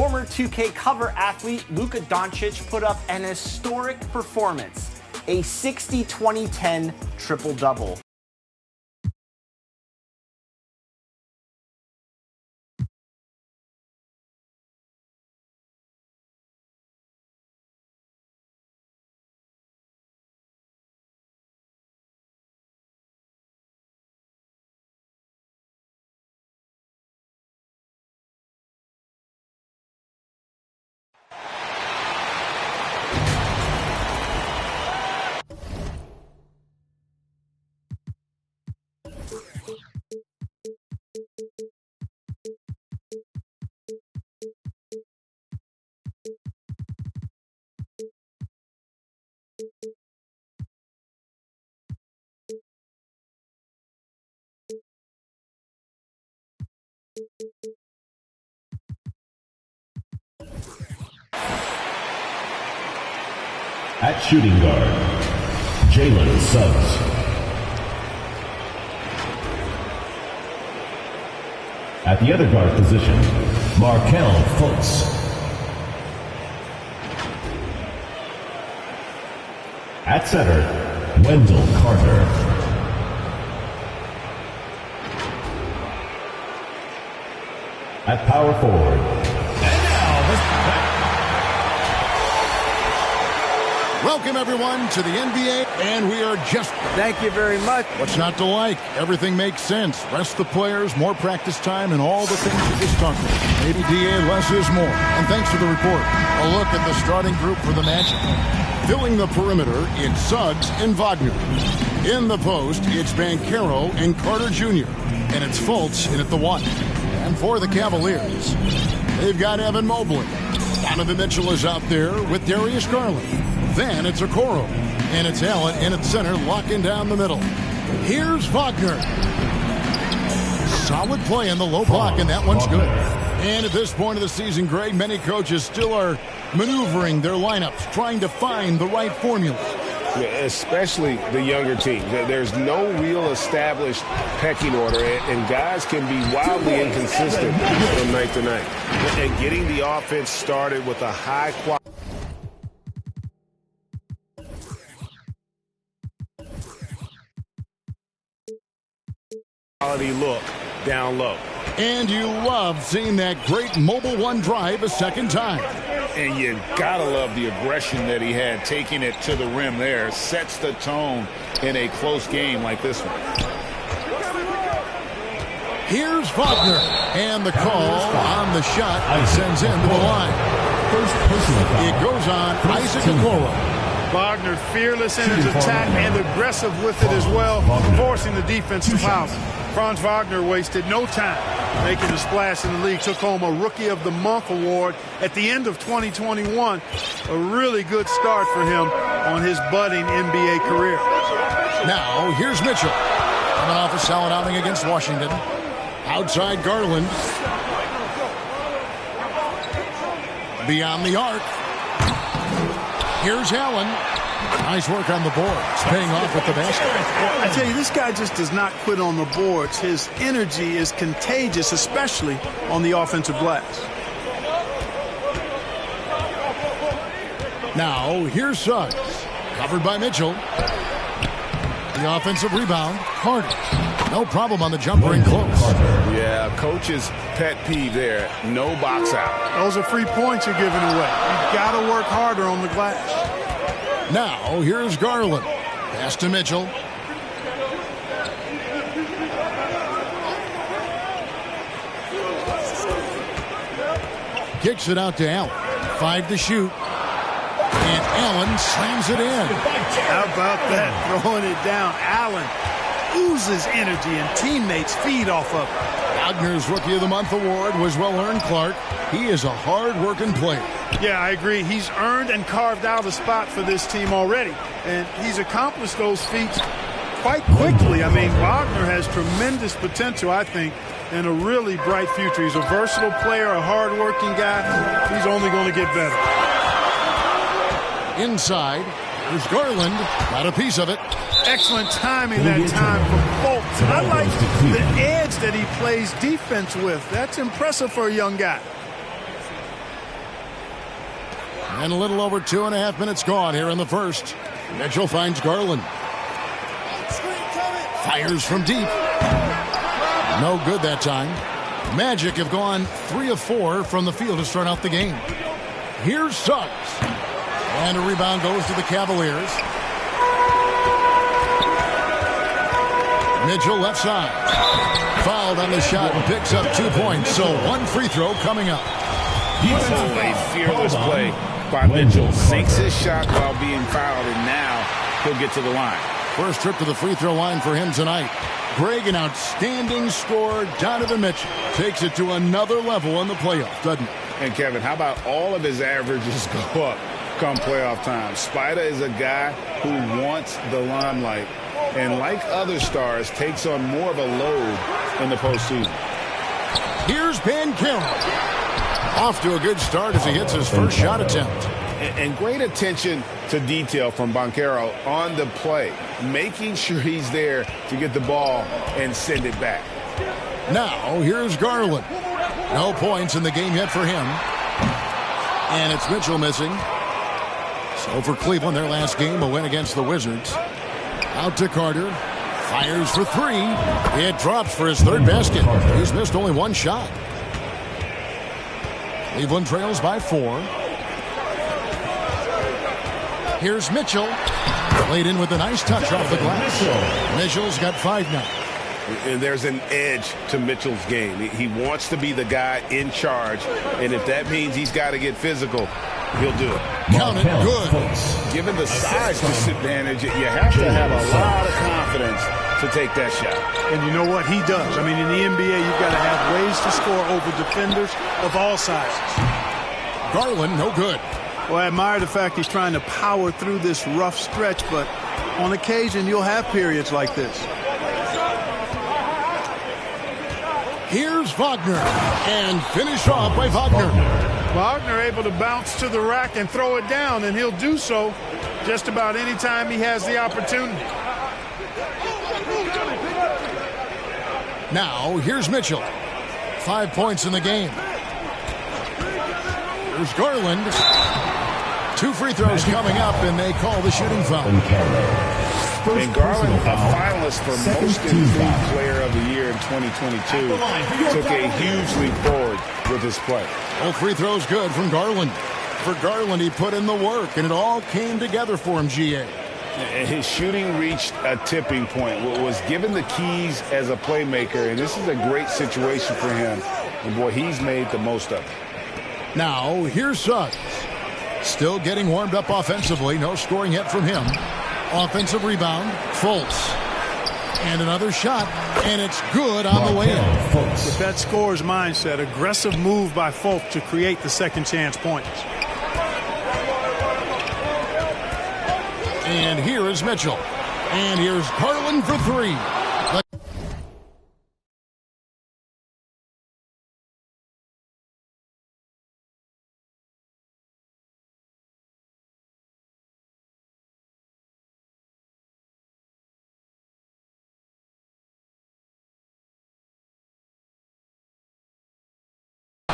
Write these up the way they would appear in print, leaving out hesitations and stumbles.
Former 2K cover athlete Luka Doncic put up an historic performance, a 60-20-10 triple-double. At shooting guard, Jalen Suggs. At the other guard position, Markelle Fultz. At center, Wendell Carter. At power forward. And now, welcome, everyone, to the NBA, and we are just... Thank you very much. What's not to like? Everything makes sense. Rest the players, more practice time, and all the things you just talked about. Maybe DA, less is more. And thanks for the report. A look at the starting group for the Magic. Filling the perimeter, it's Suggs and Wagner. In the post, it's Banchero and Carter Jr., and it's Fultz in at the 1. And for the Cavaliers, they've got Evan Mobley. Donovan Mitchell is out there with Darius Garland. Then it's Okoro, and it's Allen in at center, locking down the middle. Here's Wagner. Solid play in the low block, and that one's good. And at this point of the season, Greg, many coaches still are maneuvering their lineups, trying to find the right formula. Yeah, especially the younger teams. There's no real established pecking order, and guys can be wildly inconsistent from night to night. And getting the offense started with a high quality look down low. And you love seeing that great mobile one drive a second time. And you gotta love the aggression that he had, taking it to the rim there. Sets the tone in a close game like this one. Here's Wagner, and the call on the shot sends into the line. It goes on Isaac Okoro. Wagner fearless in his attack and aggressive with it as well, forcing the defense to foul. Franz Wagner wasted no time making a splash in the league. Took home a Rookie of the Month award at the end of 2021. A really good start for him on his budding NBA career. Now, here's Mitchell. Coming off a solid outing against Washington. Outside Garland. Beyond the arc. Here's Allen. Nice work on the boards, paying off with the basket. I tell you, this guy just does not quit on the boards. His energy is contagious, especially on the offensive glass. Now, here's Suggs. Covered by Mitchell. The offensive rebound, Carter. No problem on the jumper in close. Yeah, coach's pet peeve there. No box out. Those are free points you're giving away. You've got to work harder on the glass. Now, here's Garland. Pass to Mitchell. Kicks it out to Allen. 5 to shoot. And Allen slams it in. How about that? Throwing it down. Allen oozes energy, and teammates feed off of it. Wagner's Rookie of the Month award was well-earned, Clark. He is a hard-working player. Yeah, I agree. He's earned and carved out a spot for this team already, and he's accomplished those feats quite quickly. I mean, Wagner has tremendous potential, I think, and a really bright future. He's a versatile player, a hard-working guy. He's only going to get better. Inside, there's Garland. Got a piece of it. Excellent timing that time from Fultz. I like the edge that he plays defense with. That's impressive for a young guy. And a little over 2.5 minutes gone here in the first. Mitchell finds Garland. Fires from deep. No good that time. Magic have gone 3 of 4 from the field to start out the game. Here's Suggs. And a rebound goes to the Cavaliers. Mitchell left side. Fouled on the shot and picks up 2 points. So 1 free throw coming up. A fearless play by Mitchell. Sinks his shot while being fouled, and now he'll get to the line. First trip to the free throw line for him tonight. Greg, an outstanding scorer. Donovan Mitchell takes it to another level in the playoffs, doesn't it? And Kevin, how about all of his averages go up come playoff time? Spider is a guy who wants the limelight, and like other stars, takes on more of a load in the postseason. Here's Banchero. Off to a good start as he hits his first shot attempt. And great attention to detail from Banchero on the play, making sure he's there to get the ball and send it back. Now, here's Garland. No points in the game yet for him. And it's Mitchell missing. So for Cleveland, their last game, a win against the Wizards. Out to Carter. Fires for 3. It drops for his 3rd basket. He's missed only 1 shot. Cleveland trails by 4. Here's Mitchell. Laid in with a nice touch off the glass. Mitchell's got 5 now. And there's an edge to Mitchell's game. He wants to be the guy in charge, and if that means he's got to get physical, he'll do it. Count it, good. Given the size disadvantage, you have to have a lot of confidence to take that shot. And you know what? He does. I mean, in the NBA, you've got to have ways to score over defenders of all sizes. Garland, no good. Well, I admire the fact he's trying to power through this rough stretch, but on occasion, you'll have periods like this. Here's Wagner. And finish off by Wagner. Wagner able to bounce to the rack and throw it down, and he'll do so just about any time he has the opportunity. Now, here's Mitchell. 5 points in the game. Here's Garland. 2 free throws coming up, and they call the shooting foul. And Garland, a finalist for Most Improved Player of the Year in 2022, took a huge leap forward with his play. All free throws good from Garland. For Garland, he put in the work, and it all came together for him, GA. His shooting reached a tipping point, was given the keys as a playmaker, and this is a great situation for him. And boy, he's made the most of it. Now, here's Suggs. Still getting warmed up offensively. No scoring yet from him. Offensive rebound. Fultz. And another shot. And it's good on the way in. With that scorer's mindset, aggressive move by Fultz to create the second chance points. And here is Mitchell. And here's Garland for 3.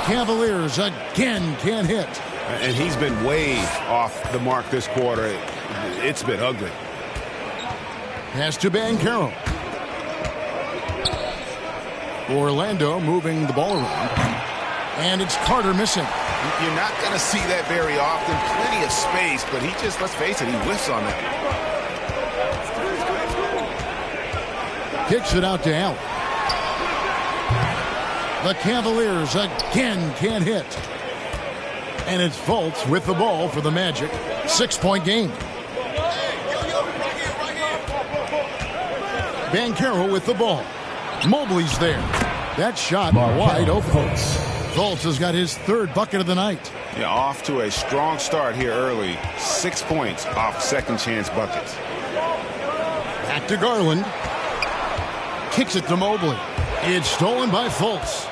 Cavaliers again can't hit. And he's been way off the mark this quarter. It's been ugly. Pass to Banchero. Orlando moving the ball around. And it's Carter missing. You're not going to see that very often. Plenty of space, but he just, let's face it, he whiffs on that. Kicks it out to Allen. The Cavaliers again can't hit. And it's Fultz with the ball for the Magic. 6-point game. Banchero with the ball. Mobley's there. That shot wide open. Fultz has got his 3rd bucket of the night. Yeah, off to a strong start here early. 6 points off second chance buckets. Back to Garland. Kicks it to Mobley. It's stolen by Fultz.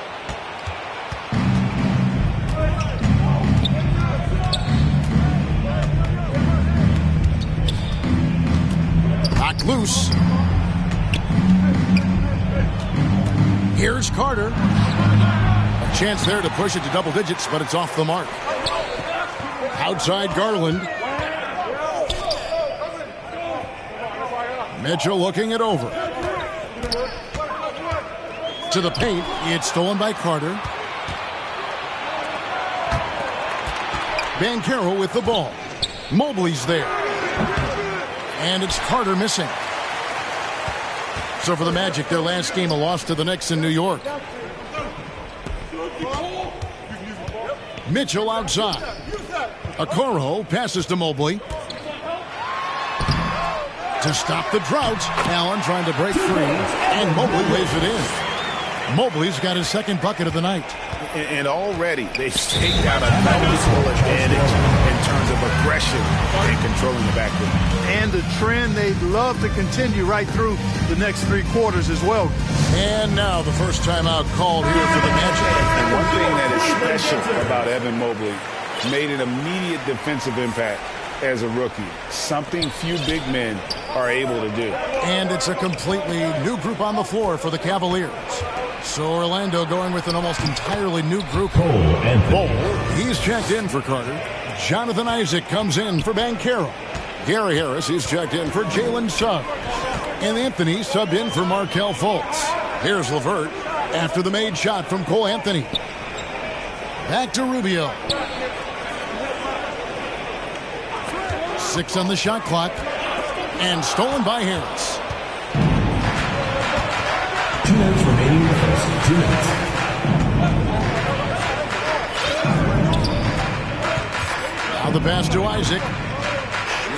Knocked loose. Here's Carter. A chance there to push it to double digits, but it's off the mark. Outside Garland. Mitchell looking it over. To the paint. It's stolen by Carter. Banchero with the ball. Mobley's there. And it's Carter missing. So for the Magic, their last game, a loss to the Knicks in New York. Mitchell outside. Okoro passes to Mobley. To stop the drought, Allen trying to break free, and Mobley lays it in. Mobley's got his second bucket of the night. And already they've staked out a noticeable advantage in terms of aggression and controlling the backcourt. And a trend they'd love to continue right through the next 3 quarters as well. And now the first timeout called here for the Magic. And one thing that is special about Evan Mobley, made an immediate defensive impact as a rookie. Something few big men are able to do. And it's a completely new group on the floor for the Cavaliers. So Orlando going with an almost entirely new group. Cole, he's checked in for Carter. Jonathan Isaac comes in for Banchero. Gary Harris, he's checked in for Jalen Suggs. And Anthony subbed in for Markelle Fultz. Here's LeVert after the made shot from Cole Anthony. Back to Rubio. 6 on the shot clock. And stolen by Harris. 2 minutes remaining in the first. 2 minutes. Now the pass to Isaac.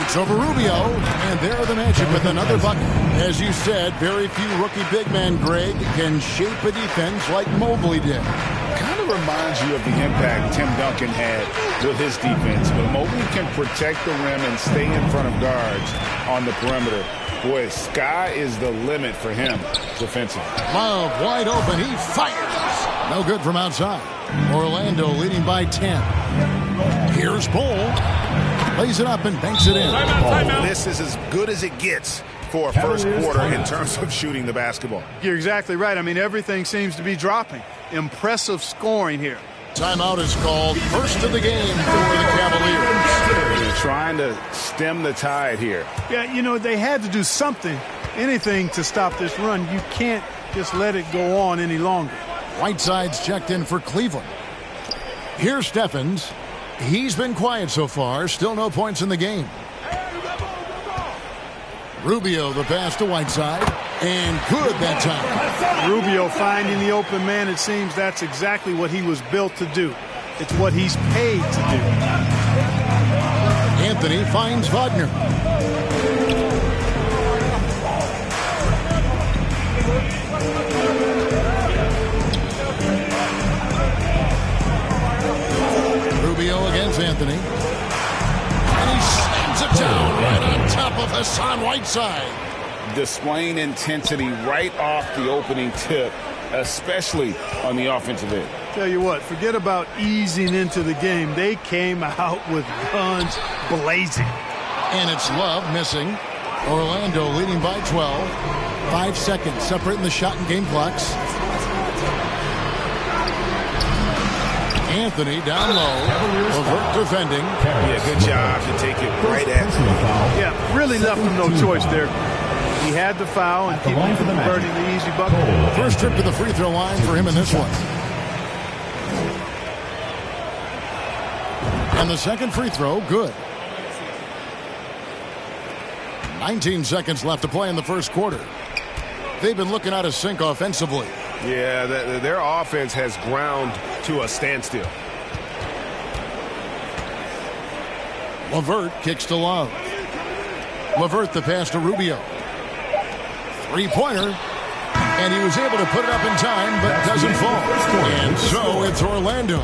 It's over Rubio. And there are the Magic with another bucket. As you said, very few rookie big men, Greg, can shape a defense like Mobley did. Kind of reminds you of the impact Tim Duncan had with his defense. But Mobley can protect the rim and stay in front of guards on the perimeter. Boy, sky is the limit for him defensively. Love wide open. He fires. No good from outside. Orlando leading by 10. Here's Bull. Lays it up and banks it in. This is as good as it gets for a first quarter in terms of shooting the basketball. You're exactly right. I mean, everything seems to be dropping. Impressive scoring here. Timeout is called. First of the game for the Cavaliers. They're trying to stem the tide here. Yeah, you know, they had to do something, anything to stop this run. You can't just let it go on any longer. Whiteside's checked in for Cleveland. Here's Steffens. He's been quiet so far. Still no points in the game. Rubio, the pass to Whiteside. And good that time. Rubio finding the open man. It seems that's exactly what he was built to do. It's what he's paid to do. Anthony finds Wagner. Rubio against Anthony. And he slams it down right on top of Hassan Whiteside. Displaying intensity right off the opening tip, especially on the offensive end. Tell you what, forget about easing into the game. They came out with guns blazing. And it's Love missing. Orlando leading by 12. 5 seconds separating the shot and game clocks. Anthony down low. LeVert defending. Yeah, good job to take it right at him. Yeah, really left him no choice there. He had the foul and keep him from converting the easy bucket. First trip to the free throw line for him in this one. And the second free throw, good. 19 seconds left to play in the first quarter. They've been looking out of sync offensively. Yeah, their offense has ground to a standstill. LeVert kicks to Love. LeVert the pass to Rubio. Three-pointer. And he was able to put it up in time, but doesn't fall. And so it's Orlando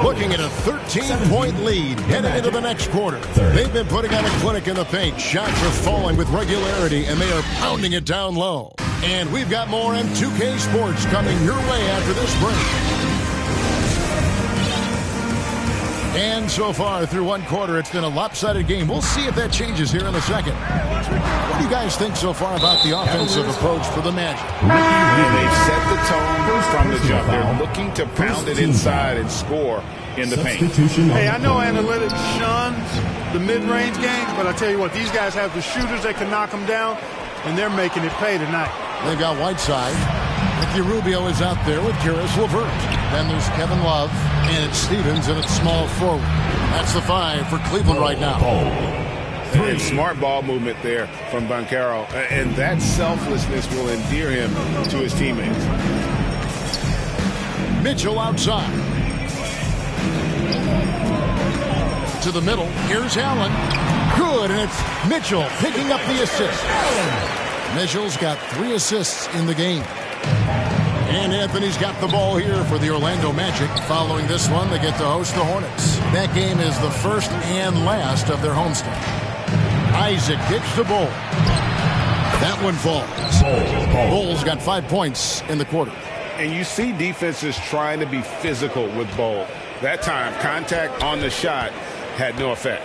looking at a 13-point lead heading into the next quarter. They've been putting on a clinic in the paint. Shots are falling with regularity, and they are pounding it down low. And we've got more M2K Sports coming your way after this break. And so far through one quarter, it's been a lopsided game. We'll see if that changes here in a second. What do you guys think so far about the offensive approach for the Magic? They've set the tone from the jump. They're looking to pound it inside and score in the paint. Hey, I know analytics shuns the mid-range games, but I tell you what, these guys have the shooters that can knock them down, and they're making it pay tonight. They've got Whiteside. Ricky Rubio is out there with Karis LeVert. Then there's Kevin Love, and it's Stevens, and it's small forward. That's the 5 for Cleveland right now. And smart ball movement there from Banchero, and that selflessness will endear him to his teammates. Mitchell outside. To the middle. Here's Allen. Good, and it's Mitchell picking up the assist. Mitchell's got 3 assists in the game. And Anthony's got the ball here for the Orlando Magic. Following this one, they get to host the Hornets. That game is the first and last of their homestand. Isaac kicks the Bull. That one falls. Bull's got 5 points in the quarter. And you see defenses trying to be physical with Bull. That time, contact on the shot had no effect.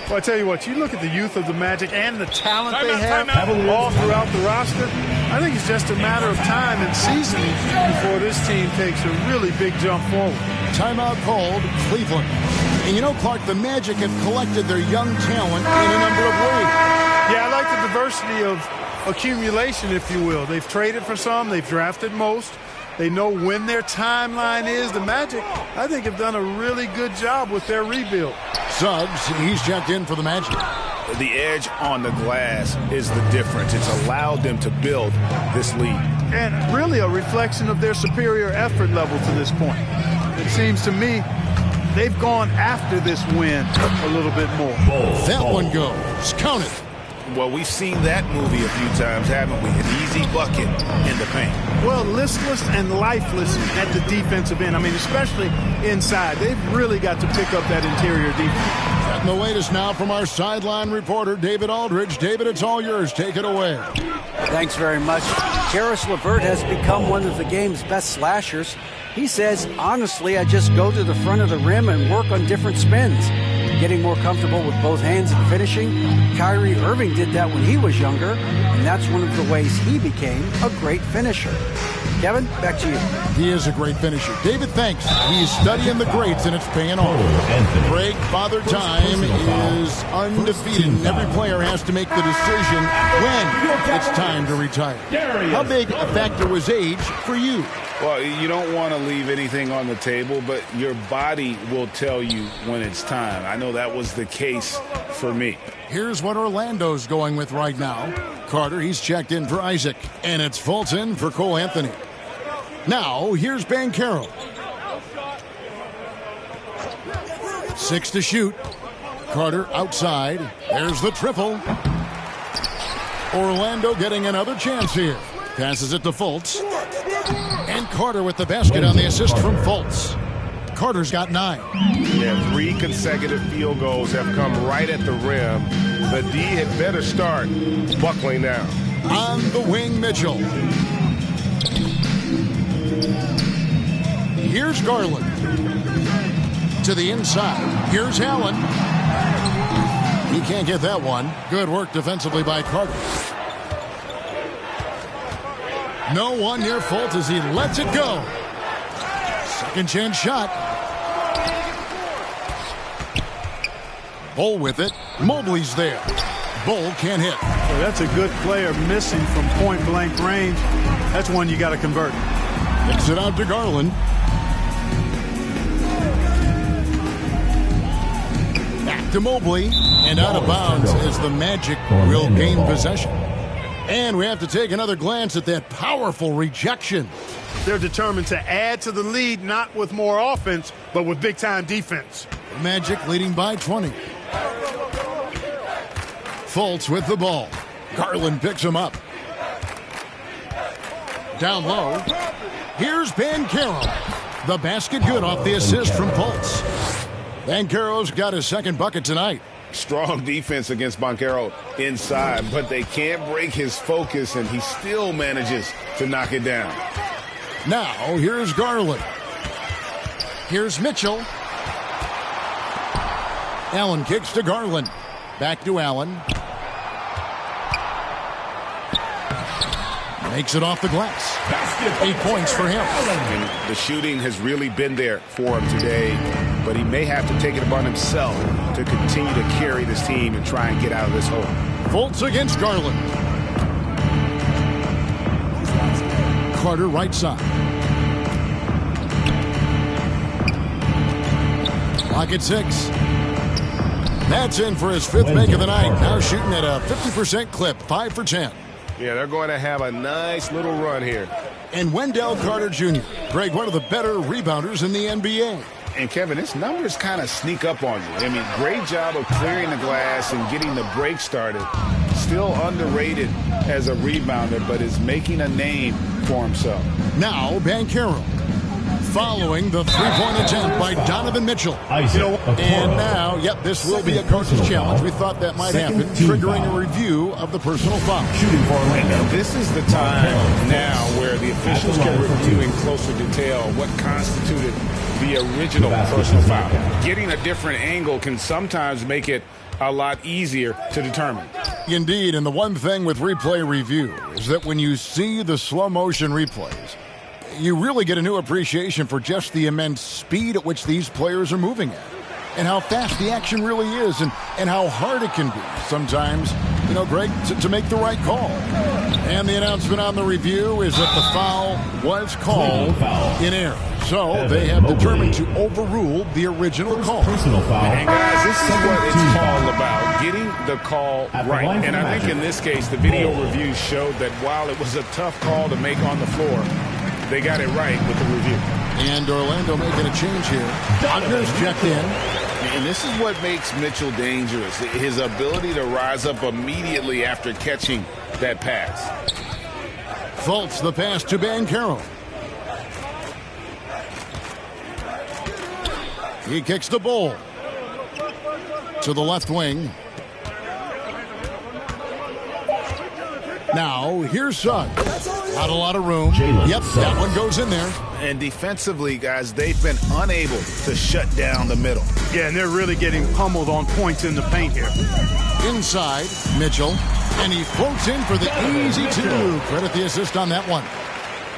Well, I tell you what, you look at the youth of the Magic and the talent they have all throughout the roster. I think it's just a matter of time and seasoning before this team takes a really big jump forward. Timeout called Cleveland. And you know, Clark, the Magic have collected their young talent in a number of ways. Yeah, I like the diversity of accumulation, if you will. They've traded for some. They've drafted most. They know when their timeline is. The Magic, I think, have done a really good job with their rebuild. Suggs, he's checked in for the Magic. The edge on the glass is the difference. It's allowed them to build this lead. And really a reflection of their superior effort level to this point. It seems to me they've gone after this win a little bit more. That one goes. Count it. Well, we've seen that movie a few times, haven't we? An easy bucket in the paint. Well, listless and lifeless at the defensive end. I mean, especially inside. They've really got to pick up that interior defense. And the latest now from our sideline reporter, David Aldridge. David, it's all yours. Take it away. Thanks very much. Karis LeVert has become one of the game's best slashers. He says, honestly, I just go to the front of the rim and work on different spins. Getting more comfortable with both hands and finishing. Kyrie Irving did that when he was younger, and that's one of the ways he became a great finisher. Kevin, back to you. He is a great finisher. David, thanks. He's studying the greats, and it's paying off. Greg, Father Time is undefeated, and every player has to make the decision when it's time to retire. How big a factor was age for you? Well, you don't want to leave anything on the table, but your body will tell you when it's time. I know that was the case for me. Here's what Orlando's going with right now. Carter, he's checked in for Isaac, and it's Fulton for Cole Anthony. Now, here's Banchero. 6 to shoot. Carter outside. There's the triple. Orlando getting another chance here. Passes it to Fultz. And Carter with the basket on the assist from Fultz. Carter's got 9. Yeah, 3 consecutive field goals have come right at the rim. The D had better start buckling down. On the wing, Mitchell. Here's Garland. To the inside. Here's Allen. He can't get that one. Good work defensively by Carter. No one near Fultz as he lets it go. Second chance shot. Bull with it. Mobley's there. Bull can't hit. Well, that's a good player missing from point-blank range. That's one you got to convert. Kicks it out to Garland. Back to Mobley. And out of bounds as the Magic will gain possession. And we have to take another glance at that powerful rejection. They're determined to add to the lead, not with more offense, but with big-time defense. Magic leading by 20. Fultz with the ball. Garland picks him up. Down low. Here's Banchero. The basket good off the assist from Fultz. Banchero's got his second bucket tonight. Strong defense against Banchero inside, but they can't break his focus, and he still manages to knock it down. Now, here's Garland. Here's Mitchell. Allen kicks to Garland. Back to Allen. Makes it off the glass. 8 points for him. And the shooting has really been there for him today, but he may have to take it upon himself to continue to carry this team and try and get out of this hole. Fultz against Garland. Carter right side. Lock at 6. That's in for his 5th make of the night. Now shooting at a 50% clip, 5 for 10. Yeah, they're going to have a nice little run here. And Wendell Carter Jr., Greg, one of the better rebounders in the NBA. And, Kevin, his numbers kind of sneak up on you. I mean, great job of clearing the glass and getting the break started. Still underrated as a rebounder, but is making a name for himself. Now, Banchero. Following the three-point attempt by Donovan Mitchell. And now, this will be a coach's challenge. We thought that might happen, triggering a review of the personal foul. And this is the time now where the officials can review in closer detail what constituted the original personal foul. Getting a different angle can sometimes make it a lot easier to determine. Indeed, and the one thing with replay review is that when you see the slow-motion replays, you really get a new appreciation for just the immense speed at which these players are moving at, and how fast the action really is, and how hard it can be sometimes, Greg, to make the right call. And the announcement on the review is that the foul was called in error. So they have determined to overrule the original call. And guys, this is what it's all about, getting the call right. And I think in this case, the video review showed that while it was a tough call to make on the floor, they got it right with the review. And Orlando making a change here. Wagner's checked in. And this is what makes Mitchell dangerous, his ability to rise up immediately after catching that pass. Fultz the pass to Banchero. He kicks the ball to the left wing. Now, here's Suggs. Not a lot of room. That one goes in there. And defensively, guys, they've been unable to shut down the middle. Yeah, and they're really getting pummeled on points in the paint here. Inside, Mitchell. And he floats in for the easy 2. Credit the assist on that one.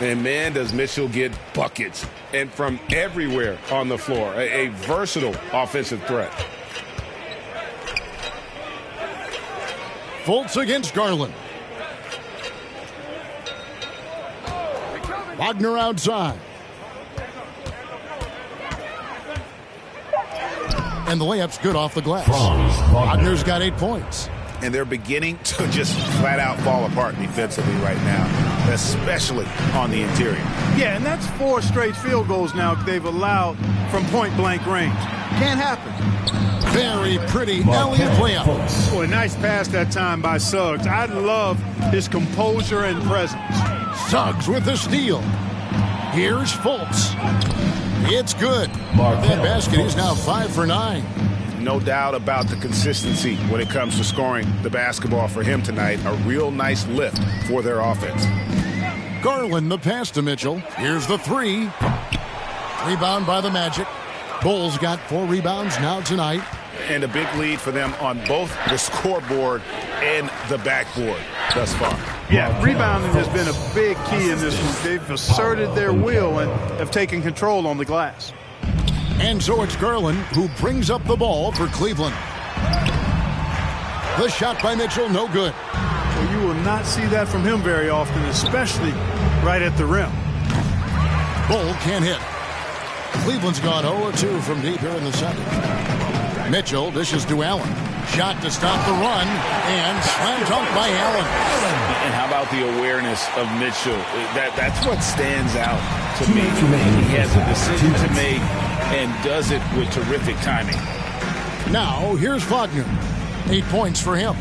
And, man, does Mitchell get buckets. And from everywhere on the floor. A versatile offensive threat. Fultz against Garland. Wagner outside. And the layup's good off the glass. Wagner's got 8 points. And they're beginning to just flat out fall apart defensively right now, especially on the interior. Yeah, and that's 4 straight field goals now they've allowed from point-blank range. Can't happen. Very pretty Elliott layup. Boy, nice pass that time by Suggs. I love his composure and presence. Suggs with the steal. Here's Fultz. It's good. That basket is now 5 for 9. No doubt about the consistency when it comes to scoring the basketball for him tonight. A real nice lift for their offense. Garland the pass to Mitchell. Here's the 3. Rebound by the Magic. Bulls got 4 rebounds now tonight. And a big lead for them on both the scoreboard and the backboard thus far. Yeah, rebounding has been a big key in this one. They've asserted their will and have taken control on the glass. And so it's Garland who brings up the ball for Cleveland. The shot by Mitchell, no good. Well, you will not see that from him very often, especially right at the rim. Bull can't hit. Cleveland's gone 0-2 from deep here in the second. Mitchell dishes to Allen. Shot to stop the run, and slam dunk by Allen. And how about the awareness of Mitchell? That's what stands out to me. He has a decision to make and does it with terrific timing. Now, here's Wagner. 8 points for him.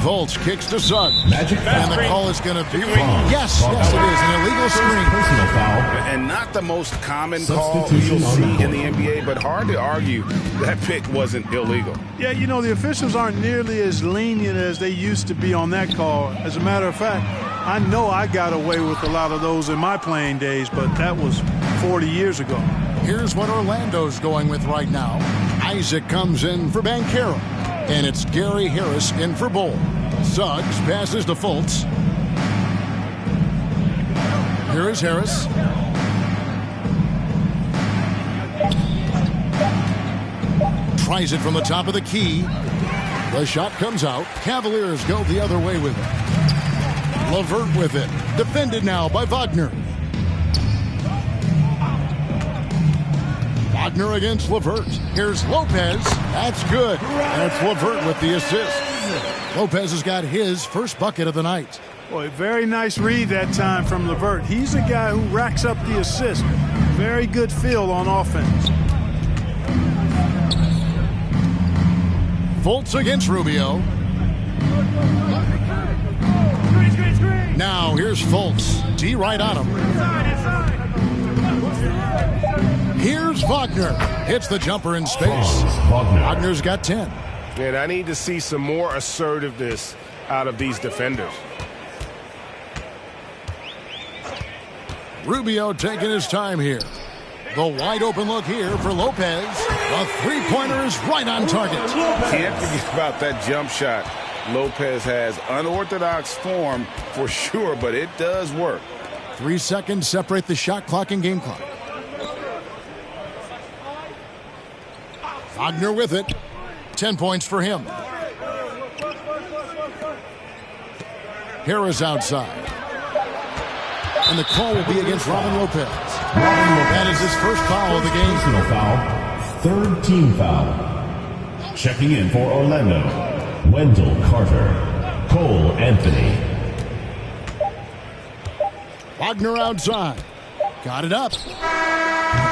Fultz kicks to Suggs. And the call is going to be... Yes, it is. An illegal screen. Personal foul. And not the most common call you'll see in the NBA, but hard to argue that pick wasn't illegal. Yeah, the officials aren't nearly as lenient as they used to be on that call. As a matter of fact, I know I got away with a lot of those in my playing days, but that was 40 years ago. Here's what Orlando's going with right now. Isaac comes in for Banchero. And it's Gary Harris in for Bull. Suggs passes to Fultz. Here is Harris. Tries it from the top of the key. The shot comes out. Cavaliers go the other way with it. LeVert with it. Defended now by Wagner. Wagner against LeVert. Here's Lopez. That's good. And it's LeVert with the assist. Lopez has got his first bucket of the night. Boy, very nice read that time from LeVert. He's a guy who racks up the assist. Very good feel on offense. Fultz against Rubio. Now here's Fultz. D right on him. Here's Wagner. Hits the jumper in space. Wagner's got 10. And I need to see some more assertiveness out of these defenders. Rubio taking his time here. The wide open look here for Lopez. The three-pointer is right on target. Can't forget about that jump shot. Lopez has unorthodox form for sure, but it does work. 3 seconds separate the shot clock and game clock. Wagner with it. 10 points for him. Harris outside. And the call will be against Robin Lopez. That is his first foul of the game. Personal foul, third team foul. Checking in for Orlando, Wendell Carter, Cole Anthony. Wagner outside. Got it up.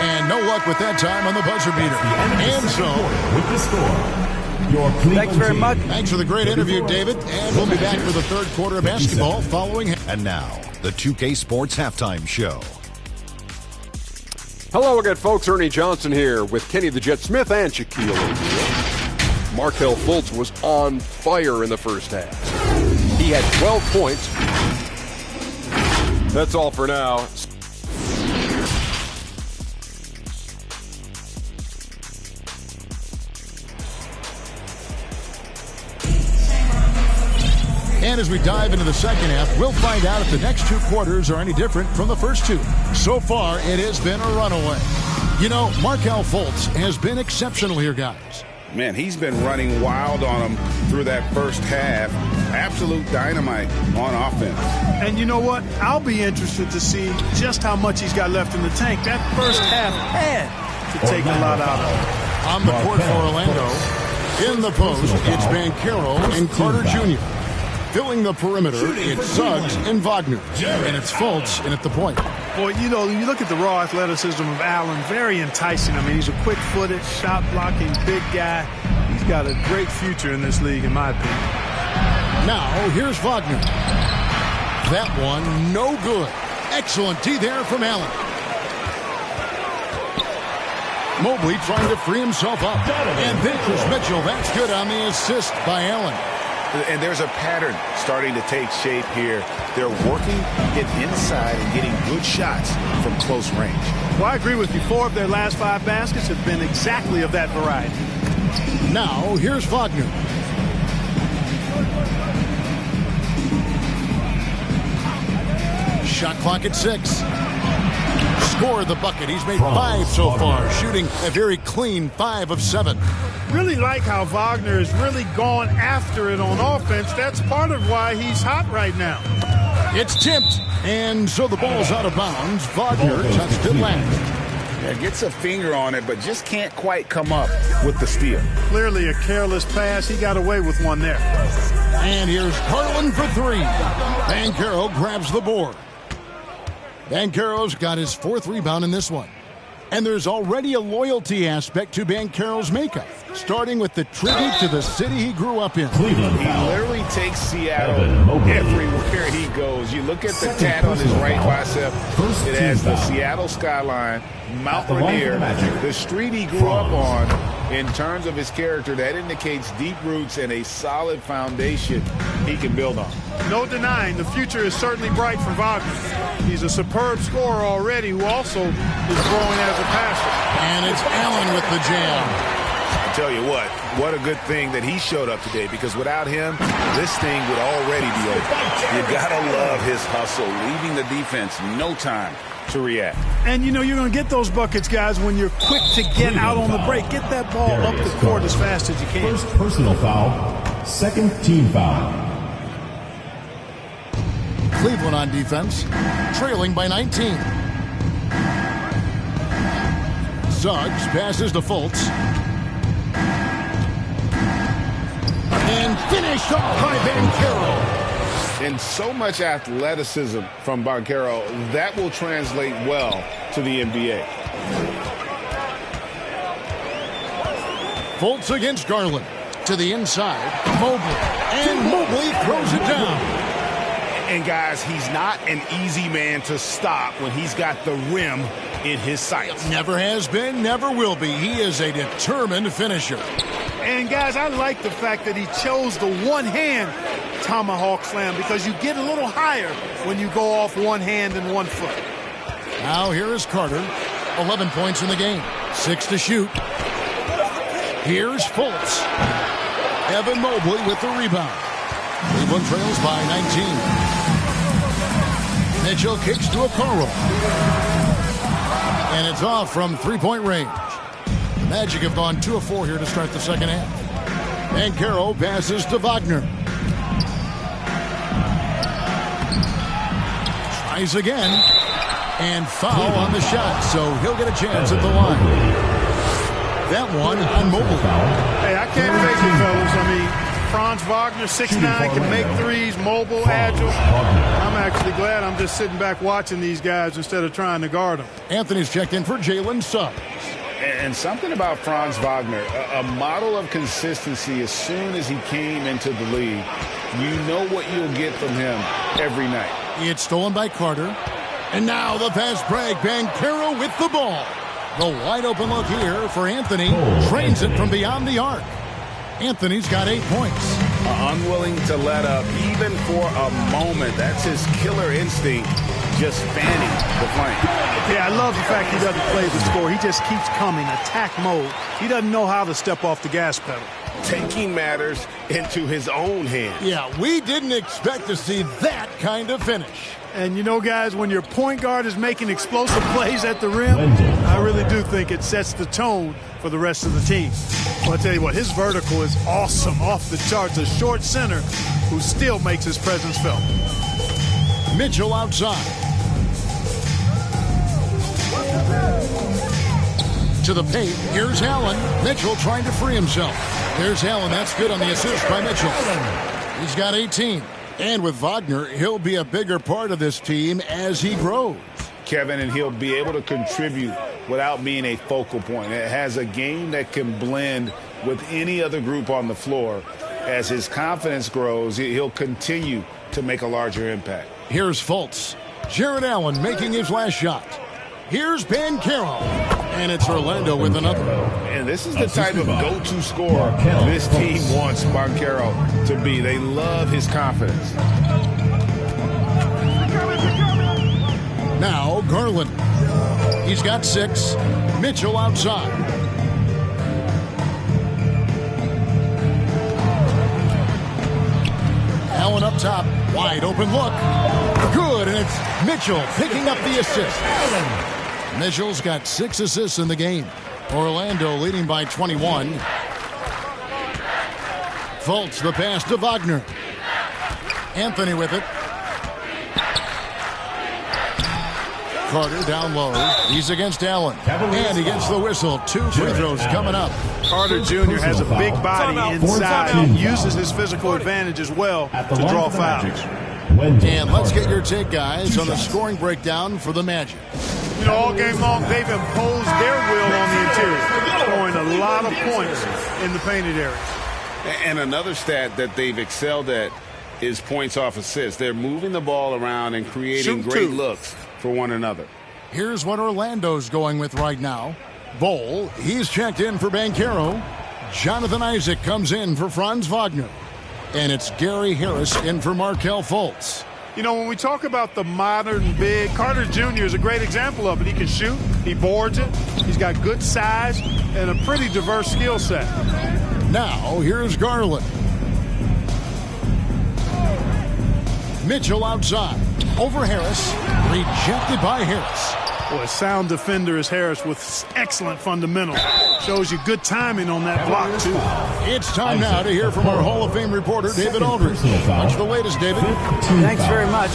And no luck with that time on the buzzer beater. And so, with the score, your Cleveland Thanks very much. Thanks for the great interview, David. And we'll be back for the third quarter of basketball following. And now, the 2K Sports Halftime Show. Hello again, folks. Ernie Johnson here with Kenny the Jet Smith and Shaquille O'Neal. Markelle Fultz was on fire in the first half. He had 12 points. That's all for now. And as we dive into the second half, we'll find out if the next two quarters are any different from the first two. So far, it has been a runaway. You know, Markelle Fultz has been exceptional here, guys. Man, he's been running wild on him through that first half. Absolute dynamite on offense. And you know what? I'll be interested to see just how much he's got left in the tank. That first half had to take a lot out of it. On the court for Orlando, in the post, it's Banchero and Carter Jr. Filling the perimeter, it's Suggs and Wagner. And it's Fultz in at the point. Boy, you know, you look at the raw athleticism of Allen, very enticing. I mean, he's a quick-footed, shot-blocking, big guy. He's got a great future in this league, in my opinion. Now, here's Wagner. That one, no good. Excellent D there from Allen. Mobley trying to free himself up. And there's Mitchell. That's good on the assist by Allen. And there's a pattern starting to take shape here. They're working it inside and getting good shots from close range. Well, I agree with you. 4 of their last 5 baskets have been exactly of that variety. Now, here's Wagner. Shot clock at 6. Scored the bucket. He's made 5 so far, shooting a very clean 5 of 7. Really like how Wagner has really gone after it on offense. That's part of why he's hot right now. It's tipped, and so the ball's out of bounds. Wagner touched it last. Yeah, gets a finger on it, but just can't quite come up with the steal. Clearly a careless pass. He got away with one there. And here's Carlin for 3. Banchero grabs the board. Banchero's got his 4th rebound in this one. And there's already a loyalty aspect to Banchero's makeup, starting with the tribute to the city he grew up in. He literally takes Seattle everywhere he goes. You look at the tat on his right bicep. It has the Seattle skyline, Mount Rainier, the street he grew up on. In terms of his character, that indicates deep roots and a solid foundation he can build on. No denying, the future is certainly bright for Wagner. He's a superb scorer already who also is growing as a passer. And it's Allen with the jam. I tell you what a good thing that he showed up today, because without him, this thing would already be over. You got to love his hustle, leaving the defense no time to react. And, you know, you're going to get those buckets, guys, when you're quick to get out on the break. Get that ball up the court as fast as you can. First personal foul, second team foul. Cleveland on defense, trailing by 19. Suggs passes to Fultz. And finished off by Banchero. And so much athleticism from Banchero, that will translate well to the NBA. Fultz against Garland. To the inside, Mobley. And Mobley throws it down. And guys, he's not an easy man to stop when he's got the rim in his sights. Never has been, never will be. He is a determined finisher. And guys, I like the fact that he chose the one-hand tomahawk slam, because you get a little higher when you go off one hand and 1 foot. Now here is Carter. 11 points in the game. 6 to shoot. Here's Fultz. Evan Mobley with the rebound. Cleveland trails by 19. Mitchell kicks to Okoro. And it's off from three-point range. Magic have gone 2 of 4 here to start the second half. And Banchero passes to Wagner. Tries again. And foul on the shot, so he'll get a chance at the line. That one on Mobley. Hey, I can't fake it, fellas. I mean, Franz Wagner, 6'9", can make threes, mobile, agile. I'm actually glad I'm just sitting back watching these guys instead of trying to guard them. Anthony's checked in for Jalen Suggs. And something about Franz Wagner, a model of consistency. As soon as he came into the league, you know what you'll get from him every night. It's stolen by Carter. And now the fast break. Banchero with the ball. The wide open look here for Anthony. Trains it from beyond the arc. Anthony's got 8 points. Unwilling to let up even for a moment. That's his killer instinct, just fanning the flame. Yeah, I love the fact he doesn't play the score. He just keeps coming, attack mode. He doesn't know how to step off the gas pedal. Taking matters into his own hands. Yeah, we didn't expect to see that kind of finish. And you know, guys, when your point guard is making explosive plays at the rim, I really do think it sets the tone for the rest of the team. Well, I tell you what, his vertical is awesome, off the charts. A short center who still makes his presence felt. Mitchell outside. To the paint, here's Allen. Mitchell trying to free himself. There's Allen, that's good on the assist by Mitchell. He's got 18. And with Wagner, he'll be a bigger part of this team as he grows. Kevin, and he'll be able to contribute without being a focal point. It has a game that can blend with any other group on the floor. As his confidence grows, he'll continue to make a larger impact. Here's Fultz. Jared Allen making his last shot. Here's Banchero. And it's Orlando with another. And this is the type of go-to scorer this team wants Banchero to be. They love his confidence. Now Garland. He's got 6. Mitchell outside. Allen up top. Wide open look. Good, and it's Mitchell picking up the assist. Mitchell's got 6 assists in the game. Orlando leading by 21. Fultz the pass to Wagner. Anthony with it. Carter down low. He's against Allen. And he gets the whistle. 2 free throws coming up. Carter Jr. has a big body inside and uses his physical advantage as well to draw fouls. And let's get your take, guys, on the scoring breakdown for the Magic. You know, all game long, they've imposed their will on the interior, scoring a lot of points in the painted area. And another stat that they've excelled at is points off assists. They're moving the ball around and creating great looks for one another. Here's what Orlando's going with right now. Bol, he's checked in for Banchero. Jonathan Isaac comes in for Franz Wagner. And it's Gary Harris in for Markelle Fultz. You know, when we talk about the modern big, Carter Jr. is a great example of it. He can shoot, He boards it. He's got good size and a pretty diverse skill set. Now, here's Garland. Mitchell outside. Over Harris. Rejected by Harris. Boy, a sound defender is Harris with excellent fundamentals. Shows you good timing on that block, too. It's time now to hear from our Hall of Fame reporter, David Aldridge. What's the latest, David? Thanks very much.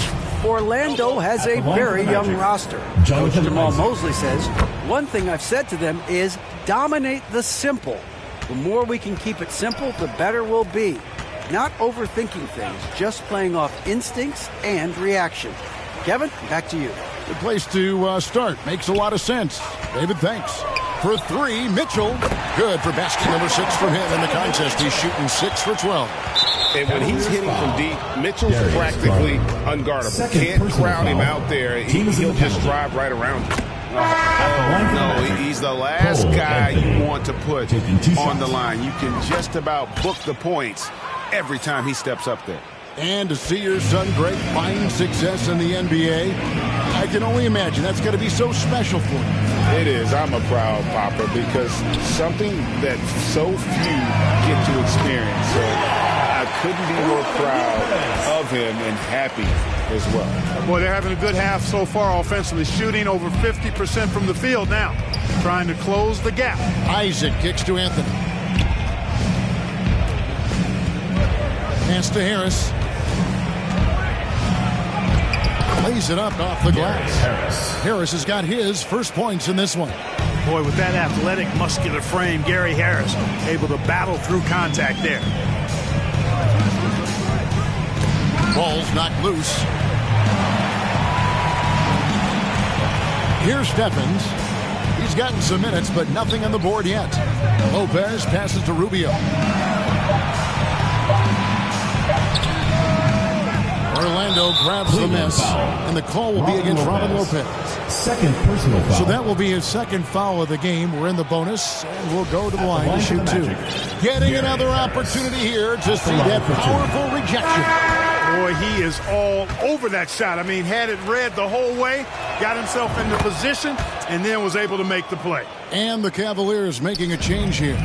Orlando has a very young roster. Coach Jamal Mosley says, one thing I've said to them is dominate the simple. The more we can keep it simple, the better we'll be. Not overthinking things, just playing off instincts and reaction. Kevin, back to you. Good place to start. Makes a lot of sense. David, thanks. For three, Mitchell. Good for basket number 6 from him in the contest. He's shooting 6 for 12. And when he's hitting from deep, Mitchell's practically unguardable. Can't crowd him out there. He'll just drive right around you. No, he's the last guy you want to put on the line. You can just about book the points every time he steps up there. And to see your son Greg find success in the NBA, I can only imagine that's going to be so special for him. It is. I'm a proud papa because something that so few get to experience. So I couldn't be more proud of him and happy as well. Boy, they're having a good half so far offensively, shooting over 50% from the field now, trying to close the gap. Isaac kicks to Anthony. Pass to Harris. Lays it up off the glass. Harris has got his first points in this one. Boy, with that athletic, muscular frame, Gary Harris able to battle through contact there. Ball's knocked loose. Here's Stephens. He's gotten some minutes, but nothing on the board yet. Lopez passes to Rubio. Orlando grabs the miss, and the call will be against Robin Lopez. Second personal foul. So that will be his second foul of the game. We're in the bonus, and we'll go to the line to shoot 2. Getting another opportunity here to see that powerful rejection. Boy, he is all over that shot. I mean, had it read the whole way, got himself into position, and then was able to make the play. And the Cavaliers making a change here.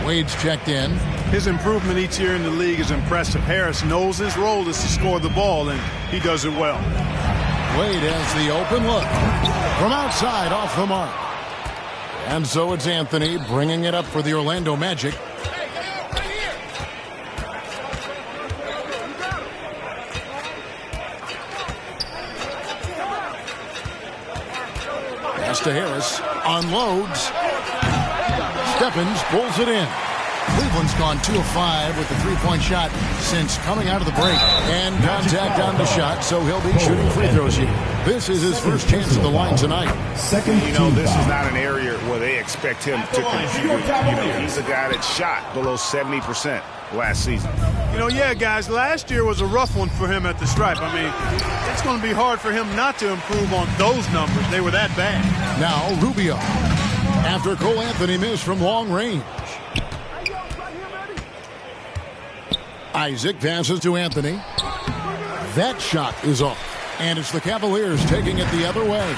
Wade's checked in. His improvement each year in the league is impressive. Harris knows his role is to score the ball, and he does it well. Wade has the open look. From outside, off the mark. And so it's Anthony bringing it up for the Orlando Magic. Pass to Harris. Unloads. Stephens pulls it in. Cleveland's gone 2 of 5 with the three-point shot since coming out of the break. And contact on the shot, so he'll be shooting free throws here. This is his first chance at the line tonight. This is not an area where they expect him to compete. He's a guy that shot below 70% last season. Yeah, guys, last year was a rough one for him at the stripe. I mean, it's going to be hard for him not to improve on those numbers. They were that bad. Now Rubio. After Cole Anthony missed from long range. Isaac passes to Anthony. That shot is off. And it's the Cavaliers taking it the other way.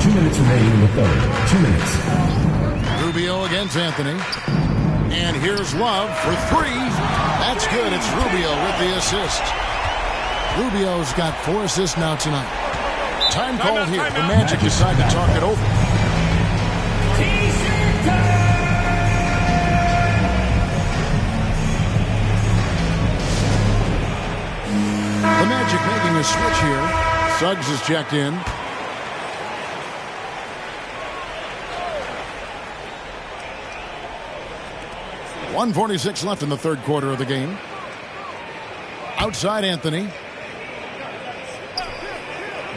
2 minutes remaining in the third. 2 minutes. Rubio against Anthony. And here's Love for 3. That's good. It's Rubio with the assist. Rubio's got 4 assists now tonight. Time called here. The Magic decide to talk it over. The Magic making a switch here. Suggs is checked in. .146 left in the third quarter of the game. Outside Anthony.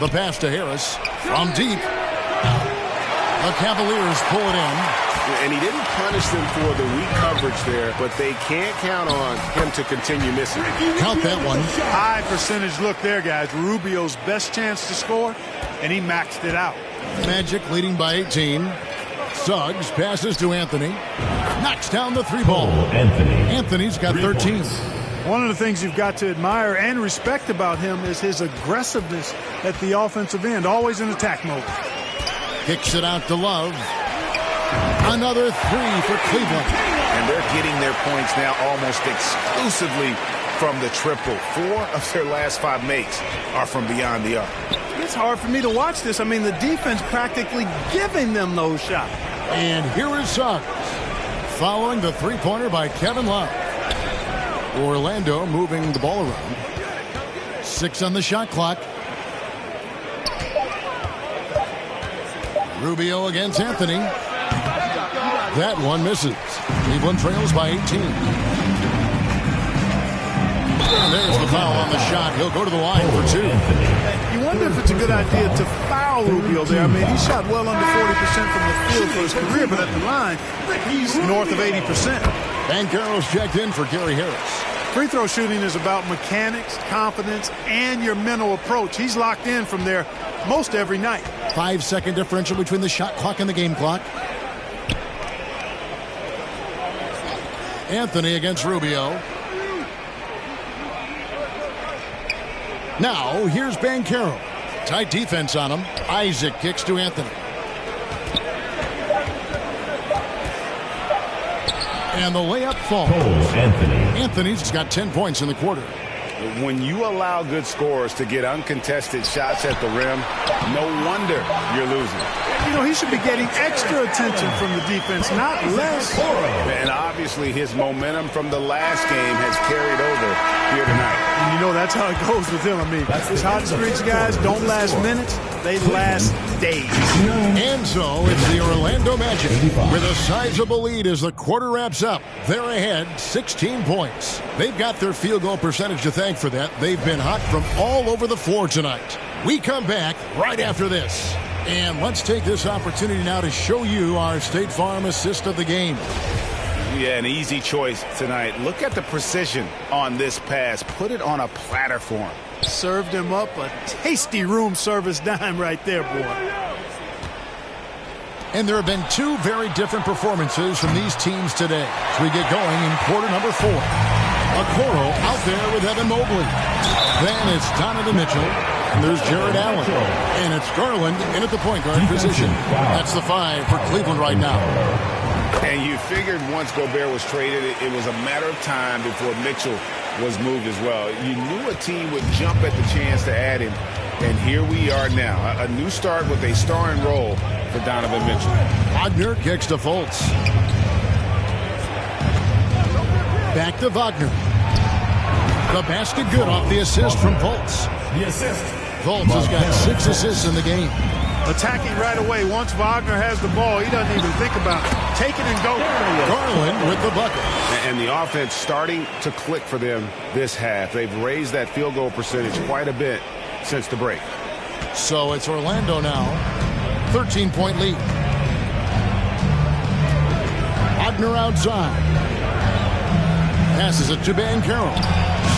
The pass to Harris from deep. The Cavaliers pull it in. And he didn't punish them for the weak coverage there, but they can't count on him to continue missing. Count that one. High percentage look there, guys. Rubio's best chance to score, and he maxed it out. Magic leading by 18. Suggs passes to Anthony. Knocks down the 3-ball. Anthony's got 13. One of the things you've got to admire and respect about him is his aggressiveness at the offensive end, always in attack mode. Kicks it out to Love. Another three for Cleveland. And they're getting their points now almost exclusively from the triple. 4 of their last 5 makes are from beyond the arc. It's hard for me to watch this. I mean, the defense practically giving them those shots. And here is Suggs, following the three-pointer by Kevin Love. Orlando moving the ball around. 6 on the shot clock. Rubio against Anthony. That one misses. Cleveland trails by 18. And there's the foul on the shot. He'll go to the line for 2. You wonder if it's a good idea to foul Rubio there. I mean, he shot well under 40% from the field for his career, but at the line, he's north of 80%. Banchero's checked in for Gary Harris. Free throw shooting is about mechanics, confidence, and your mental approach. He's locked in from there most every night. 5-second differential between the shot clock and the game clock. Anthony against Rubio. Now, here's Banchero. Tight defense on him. Isaac kicks to Anthony. And the layup falls. Anthony's got 10 points in the quarter. When you allow good scorers to get uncontested shots at the rim, no wonder you're losing. You know, he should be getting extra attention from the defense, not less. And obviously his momentum from the last game has carried over here tonight. And you know that's how it goes with him. I mean, these hot streaks guys don't last minutes, they last days. And so it's the Orlando Magic with a sizable lead as the quarter wraps up. They're ahead 16 points. They've got their field goal percentage to thank for that. They've been hot from all over the floor tonight. We come back right after this. And let's take this opportunity now to show you our State Farm assist of the game. Yeah, an easy choice tonight. Look at the precision on this pass. Put it on a platter for him. Served him up a tasty room service dime right there, boy. And there have been 2 very different performances from these teams today as we get going in quarter number 4. Okoro out there with Evan Mobley. Then it's Donovan Mitchell. And there's Jared Allen. And it's Garland in at the point guard position. That's the 5 for Cleveland right now. And you figured once Gobert was traded, it was a matter of time before Mitchell was moved as well. You knew a team would jump at the chance to add him. And here we are now. A new start with a starring role for Donovan Mitchell. Wagner kicks to Fultz. Back to Wagner. The basket good off the assist from Fultz. The assist. Fultz has got 6 assists in the game. Attacking right away. Once Wagner has the ball, he doesn't even think about it. Take it and go. Garland with the bucket. And the offense starting to click for them this half. They've raised that field goal percentage quite a bit since the break. So it's Orlando now. 13-point lead. Wagner outside. Passes it to Banchero.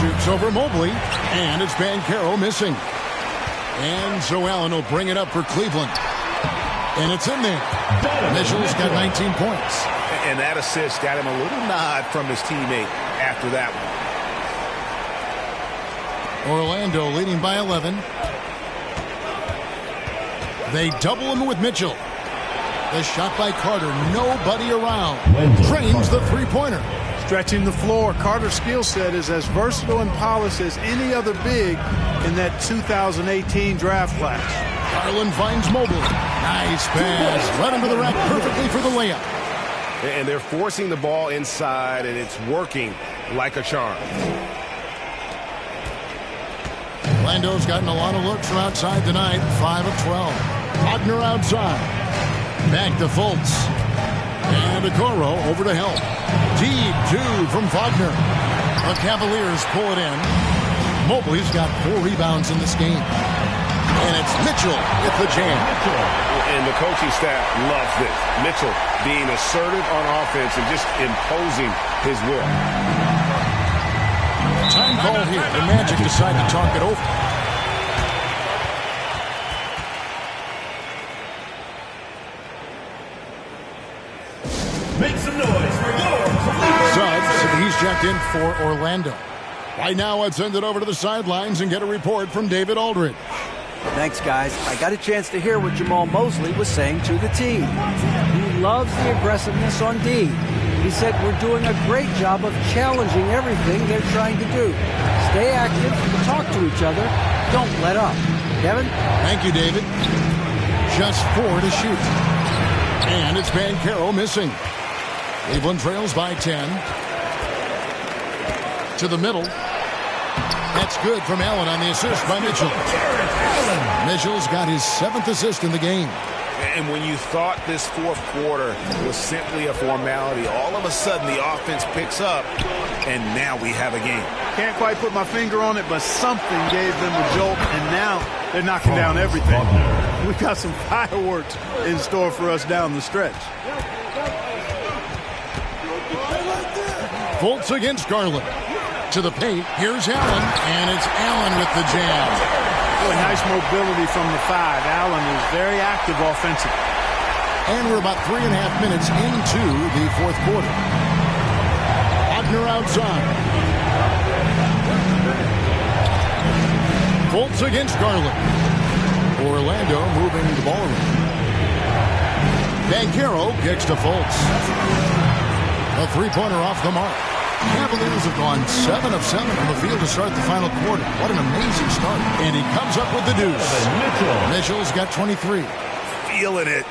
Shoots over Mobley. And it's Banchero missing. And so Allen will bring it up for Cleveland. And it's in there. Mitchell's got 19 points. And that assist got him a little nod from his teammate after that one. Orlando leading by 11. They double him with Mitchell. The shot by Carter. Nobody around. Drains the three-pointer. Stretching the floor. Carter's skill set is as versatile and polished as any other big in that 2018 draft class. Garland finds Mobley. Nice pass. Led him to the rack perfectly for the layup. And they're forcing the ball inside, and it's working like a charm. Orlando's gotten a lot of looks from outside tonight. 5 of 12. Wagner outside. Back to Fultz. And Okoro over to help. Deep 2 from Wagner. The Cavaliers pull it in. Mobley's got 4 rebounds in this game. And it's Mitchell with the jam. And the coaching staff loves this. Mitchell being assertive on offense and just imposing his will. Time call here. The Magic decide to talk it over. Make some noise for yours. Suggs, he's checked in for Orlando. Right now, let's send it over to the sidelines and get a report from David Aldridge. Thanks, guys. I got a chance to hear what Jamal Mosley was saying to the team. He loves the aggressiveness on D. He said we're doing a great job of challenging everything they're trying to do. Stay active, talk to each other, don't let up. Kevin? Thank you, David. Just 4 to shoot. And it's Banchero missing. Cleveland trails by 10. To the middle. That's good from Allen on the assist by Mitchell. Mitchell's got his 7th assist in the game. And when you thought this fourth quarter was simply a formality, all of a sudden the offense picks up, and now we have a game. Can't quite put my finger on it, but something gave them a jolt, and now they're knocking down everything. We got some fireworks in store for us down the stretch. Fultz against Garland. To the paint, here's Allen, and it's Allen with the jam. Boy, nice mobility from the 5. Allen is very active offensively. And we're about 3.5 minutes into the fourth quarter. Wagner outside. Fultz against Garland. Orlando moving the ball around. Banchero kicks to Fultz. A three-pointer off the mark. Cavaliers have gone 7 of 7 from the field to start the final quarter. What an amazing start. And he comes up with the deuce. Mitchell's got 23. Feeling it.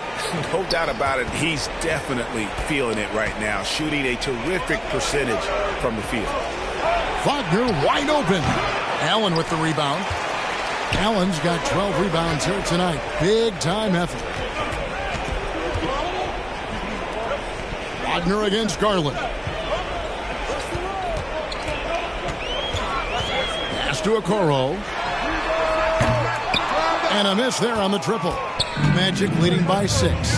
No doubt about it. He's definitely feeling it right now. Shooting a terrific percentage from the field. Wagner wide open. Allen with the rebound. Allen's got 12 rebounds here tonight. Big time effort. Wagner against Garland. To Okoro. And a miss there on the triple. Magic leading by 6.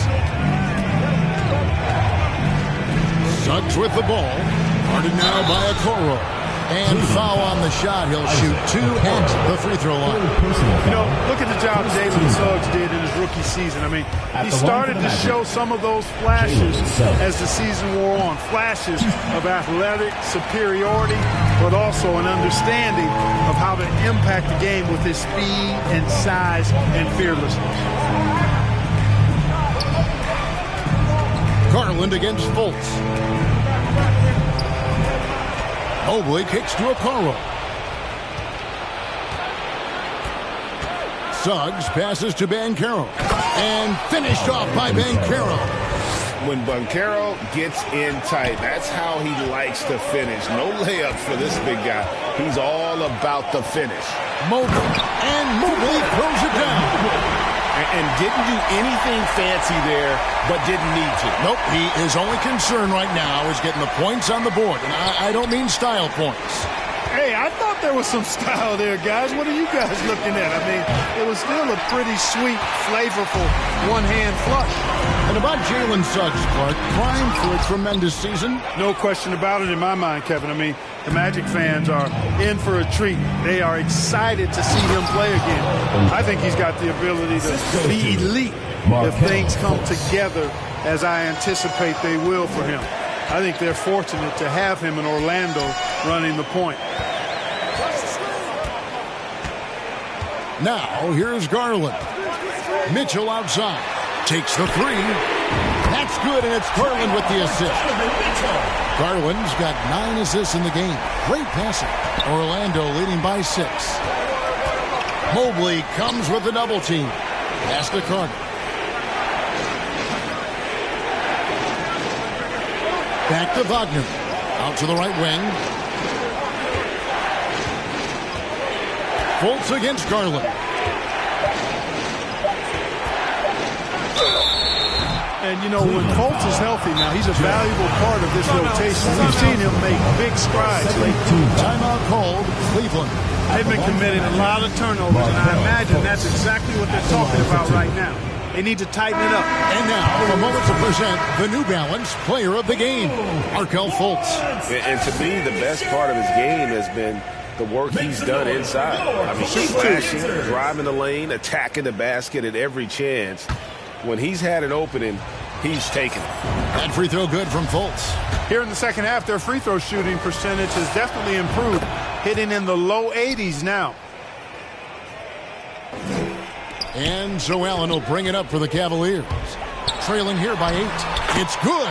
Suggs with the ball. Guarded now by Okoro. And foul on the shot. He'll shoot 2 at the free throw line. You know, look at the job Jalen Suggs did in his rookie season. I mean, he started to show some of those flashes as the season wore on. Flashes of athletic superiority, but also an understanding of how to impact the game with his speed and size and fearlessness. Garland against Fultz. Mobley kicks to Okoro. Suggs passes to Banchero. And finished off by Banchero. When Banchero gets in tight, that's how he likes to finish. No layups for this big guy. He's all about the finish. Mobley. And Mobley throws it down. And didn't do anything fancy there, but didn't need to. Nope, his only concern right now is getting the points on the board. And I don't mean style points. Hey, I thought there was some style there, guys. What are you guys looking at? I mean, it was still a pretty sweet, flavorful one-hand flush. And about Jalen Suggs, Clark, primed for a tremendous season. No question about it in my mind, Kevin. I mean, the Magic fans are in for a treat. They are excited to see him play again. I think he's got the ability to be elite if things come together as I anticipate they will for him. I think they're fortunate to have him in Orlando running the point. Now, here's Garland. Mitchell outside. Takes the 3. That's good, and it's Garland with the assist. Garland's got 9 assists in the game. Great passing. Orlando leading by 6. Mobley comes with the double team. Pass to Carter. Back to Wagner. Out to the right wing. Fultz against Garland. And, you know, when Fultz is healthy now, he's a valuable part of this rotation. We've seen him make big strides lately. Timeout called Cleveland. They've been committing a lot of turnovers, and I imagine that's exactly what they're talking about right now. They need to tighten it up. And now, a moment to present the New Balance Player of the Game, Markelle Fultz. And to me, the best part of his game has been the work he's done inside. I mean, slashing, driving the lane, attacking the basket at every chance. When he's had an opening, he's taken it. That free throw good from Fultz. Here in the second half, their free throw shooting percentage has definitely improved, hitting in the low 80s now. And so Allen will bring it up for the Cavaliers. Trailing here by 8. It's good.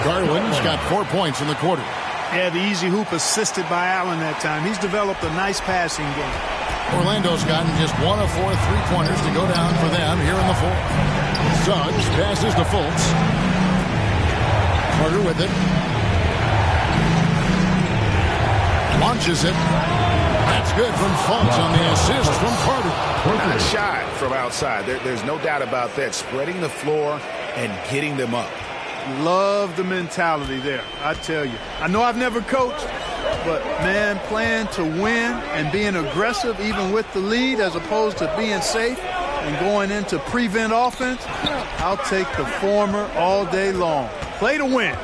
Garland's got 4 points in the quarter. Yeah, the easy hoop assisted by Allen that time. He's developed a nice passing game. Orlando's gotten just 1 of 4 3-pointers to go down for them here in the fourth. Suggs passes to Fultz. Carter with it. Launches it. That's good from Fultz on the assist from Carter. Not shy from outside. There's no doubt about that. Spreading the floor and getting them up. Love the mentality there, I tell you. I know I've never coached, but, man, playing to win and being aggressive even with the lead as opposed to being safe and going into prevent offense, I'll take the former all day long. Play to win.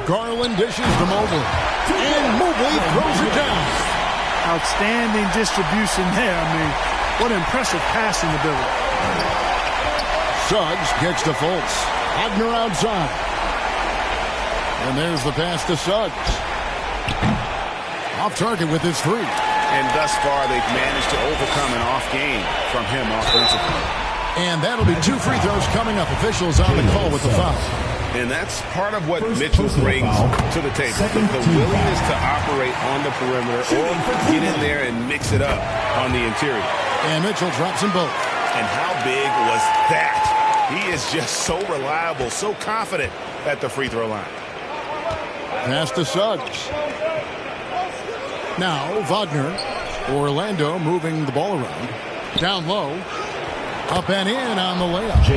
Garland dishes to Mobley. And Mobley throws it down. Outstanding distribution there. I mean, what impressive passing ability. Suggs kicks to Fultz. Wagner outside. And there's the pass to Suggs. Off target with his 3. And thus far, they've managed to overcome an off game from him offensively. And that'll be 2 free throws coming up. Officials on the call with the foul. And that's part of what Mitchell brings to the table. The willingness to operate on the perimeter or get in there and mix it up on the interior. And Mitchell drops them both. And how big was that? He is just so reliable, so confident at the free throw line. Pass to Suggs. Now Wagner. Orlando moving the ball around. Down low. Up and in on the layup.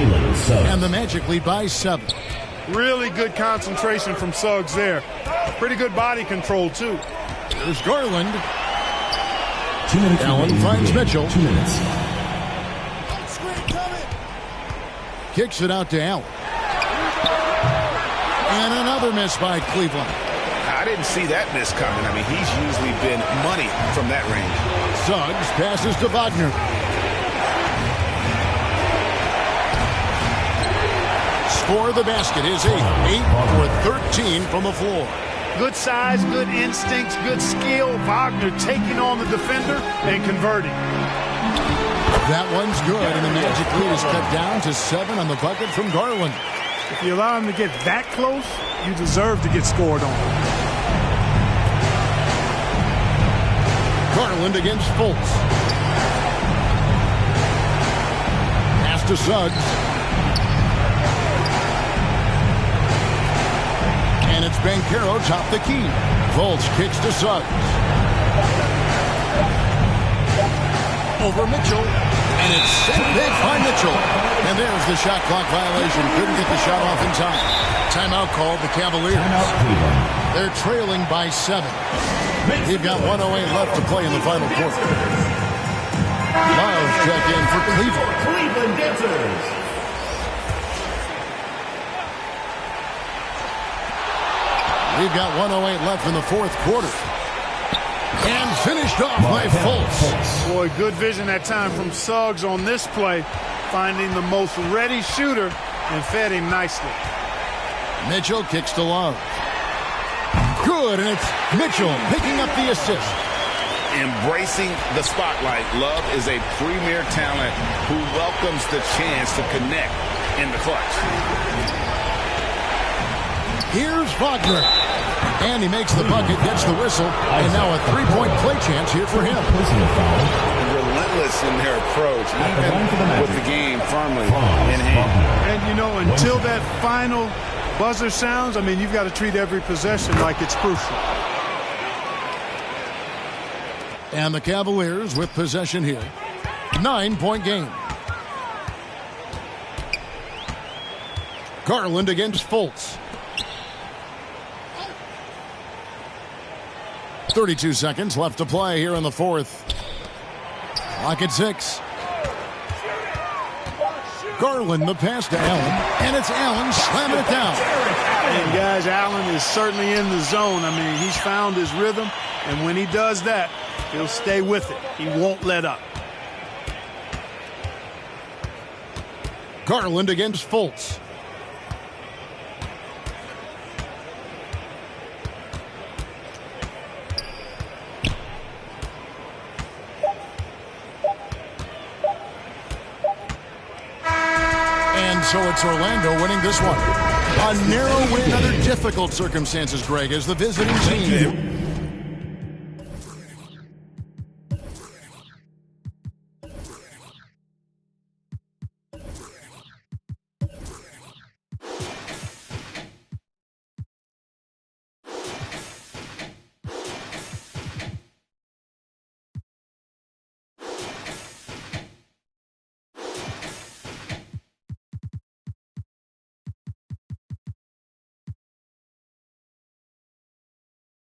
And the Magic lead by 7. Really good concentration from Suggs there. Pretty good body control, too. There's Garland. 2 minutes. Allen finds Mitchell. 2 minutes. Kicks it out to Allen. And another miss by Cleveland. I didn't see that miss coming. I mean, he's usually been money from that range. Suggs passes to Wagner. Score the basket is 8. 8 for 13 from the floor. Good size, good instincts, good skill. Wagner taking on the defender and converting. That one's good, and the Magic lead is cut down to 7 on the bucket from Garland. If you allow him to get that close, you deserve to get scored on. Garland against Fultz. Pass to Suggs. And it's Banchero top the key. Fultz kicks to Suggs. Over Mitchell. And it's sent back by Mitchell. And there's the shot clock violation. Couldn't get the shot off in time. Timeout called the Cavaliers. They're trailing by 7. They've got 1:08 left to play in the final quarter. Love check in for Cleveland. Cleveland Dancers. We've got 1:08 left in the fourth quarter. And finished off by Fultz. Boy, good vision that time from Suggs on this play. Finding the most ready shooter and fed him nicely. Mitchell kicks to Love. Good, and it's Mitchell picking up the assist. Embracing the spotlight. Love is a premier talent who welcomes the chance to connect in the clutch. Here's Wagner. And he makes the bucket, gets the whistle, and now a three-point play chance here for him. Relentless in their approach, even with the game firmly in hand. And, you know, until that final buzzer sounds, I mean, you've got to treat every possession like it's crucial. And the Cavaliers with possession here. 9-point game. Garland against Fultz. 32 seconds left to play here in the fourth. Clock at 6. Garland the pass to Allen, and it's Allen slamming it down. And guys, Allen is certainly in the zone. I mean, he's found his rhythm, and when he does that, he'll stay with it. He won't let up. Garland against Fultz. so it's Orlando winning this one. A narrow win under difficult circumstances, Greg, as the visiting team